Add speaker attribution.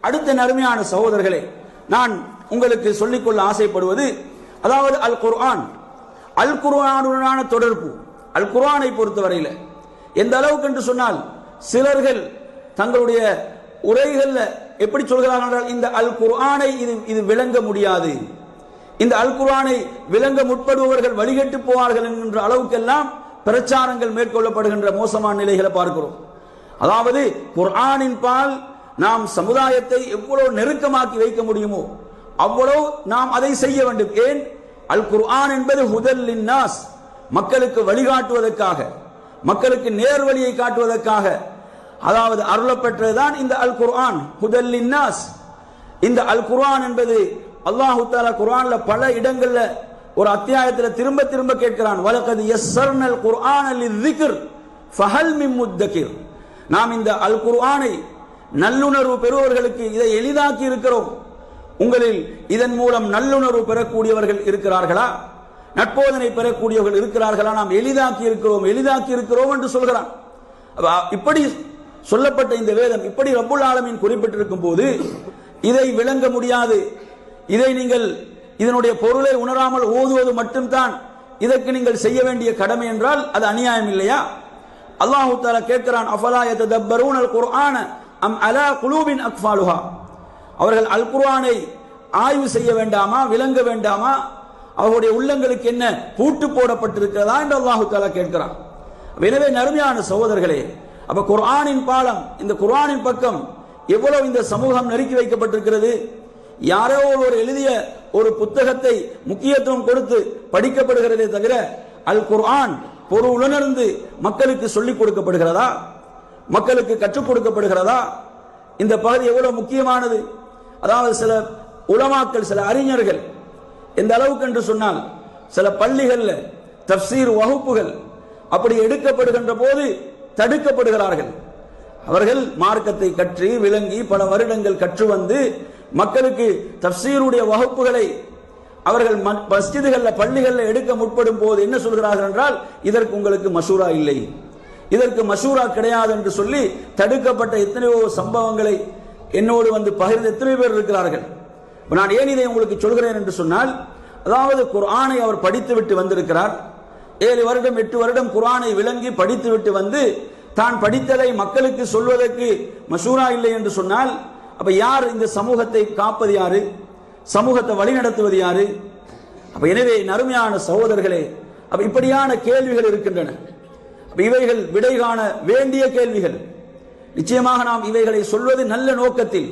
Speaker 1: அடுத்த நறுமையான சகோதரர்களே, நான் உங்களுக்கு சொல்லிக்கொள்ள ஆசைப்படுவது, அதாவது அல் குர்ஆன், அல் குர்ஆனுடனான தொடர்பு. அல் குர்ஆனை பொறுத்தவரையில் எந்த அளவுக்கு என்று சொன்னால், சிலர்கள் தங்களுடைய உரைகள்ல எப்படி சொல்கிறார்கள் என்றால், இந்த அல் குர்ஆனை இது விளங்க முடியாது, இந்த அல் குர்ஆனை விளங்க முற்படுபவர்கள் வழிகட்டு போவார்கள் என்கின்ற அளவுக்கெல்லாம் பிரச்சாரங்கள் மேற்கொள்ளப்படுகின்ற மோசமான நிலைகளை பார்க்கிறோம். அதாவது குர்ஆனின் பால் நாம் சமுதாயத்தை எவ்வளவு நெருக்கமாக்கி வைக்க முடியுமோ அவ்வளவு நாம் அதை செய்ய வேண்டும். ஏன்? அல் குர்ஆன் என்பது ஹுதல் லின்னாஸ், மக்களுக்கு வழிகாட்டுவதற்காக, மக்களுக்கு நேர்வழியை காட்டுவதற்காக அதாவது அருளப்பெற்றதுதான் இந்த அல் குர்ஆன், ஹுதல் லின்னாஸ். இந்த அல் குர்ஆன் என்பது அல்லாஹு தஆலா குர்ஆன்ல பல இடங்கள்ல ஒரு அத்தியாயத்தில் திரும்ப திரும்ப கேட்கிறான், வலகத் யஸ்ஸர்னல் குர்ஆன லிذிக்ர் ஃபஹல் மின் முத்தகிர். நாம் இந்த அல் குர்ஆனை நல்லுணர்வு பெறுவர்களுக்கு இதை எளிதாக்கி இருக்கிறோம், உங்களில் இதன் மூலம் நல்லுணர்வு பெறக்கூடியவர்கள் இருக்கிறார்களா, நட்போதனை பெறக்கூடியவர்கள் இருக்கிறார்களா? நாம் எளிதாக்கி இருக்கிறோம் என்று சொல்கிறான். இப்படி சொல்லப்பட்ட இந்த வேதம், இப்படி ரப்புல் ஆலமீன் குறிப்பிட்டிருக்கும் போது இதை விளங்க முடியாது, இதை நீங்கள் இதனுடைய பொருளை உணராமல் ஓதுவது மட்டும்தான் இதற்கு நீங்கள் செய்ய வேண்டிய கடமை என்றால் அது அநியாயம் இல்லையா? அல்லாஹு தஆலா கேட்கிறான், அஃபலா யததப்பரூனல் குர்ஆன அம் அலா குலூபின் அக்ஃபாலுஹா. அவர்கள் அல் குர்ஆனை ஆய்வு செய்ய வேண்டாமா, விளங்க வேண்டாமா, அவருடைய உள்ளங்களுக்கு என்ன பூட்டு போடப்பட்டிருக்கிறதா என்று அல்லாஹு தஆலா கேட்கிறான். எனவே நறுமையான சகோதரர்களே, அப்ப குர்ஆனின் பாலம், இந்த குர்ஆனின் பக்கம் எவ்வளவு இந்த சமூகம் நெருக்கி வைக்கப்பட்டிருக்கிறது. யாரோ ஒரு எழுதிய ஒரு புத்தகத்தை முக்கியத்துவம் கொடுத்து படிக்கப்படுகிறதே தவிர அல் குர்ஆன் பொருள் உணர்ந்து மக்களுக்கு சொல்லிக் கொடுக்கப்படுகிறதா, மக்களுக்கு கற்றுக் கொடுக்கப்படுகிறதா? இந்த பகுதி எவ்வளவு முக்கியமானது. அதாவது சில உலமாக்கள், சில அறிஞர்கள் எந்த அளவுக்கு என்று சொன்னால், சில பள்ளிகள்ல தஃப்சீர் வகுப்புகள் அப்படி எடுக்கப்படுகின்ற போது தடுக்கப்படுகிறார்கள். அவர்கள் மார்க்கத்தை கற்று விளங்கி பல வருடங்கள் கற்று வந்து மக்களுக்கு தஃப்சீருடைய வகுப்புகளை அவர்கள் மஸ்ஜிதுகளில் பள்ளிகளில் எடுக்க முற்படும் போது என்ன சொல்கிறார்கள் என்றால், இதற்கு உங்களுக்கு மஷூரா இல்லை, இதற்கு மஷூரா கிடையாது என்று சொல்லி தடுக்கப்பட்ட எத்தனையோ சம்பவங்களை என்னோடு வந்து பகிர்ந்து எத்தனை பேர் இருக்கிறார்கள். நான் ஏன் இதை உங்களுக்கு சொல்கிறேன் என்று சொன்னால், அதாவது குர்ஆனை அவர் படித்து விட்டு வந்திருக்கிறார், 7 வருடம் 8 வருடம் குர்ஆனை விளங்கி படித்து விட்டு வந்து தான் படித்ததை மக்களுக்கு சொல்வதற்கு மஷூரா இல்லை என்று சொன்னால், அப்ப யார் இந்த சமூகத்தை காப்பது, யாரு சமூகத்தை வழிநடத்துவது யாரு? அப்ப எனவே நறுமையான சகோதரர்களே, அப்ப இப்படியான கேள்விகள் இருக்கின்றன. இவைகள் விடை காண வேண்டிய கேள்விகள். நிச்சயமாக நாம் இவைகளை சொல்வது நல்ல நோக்கத்தில்,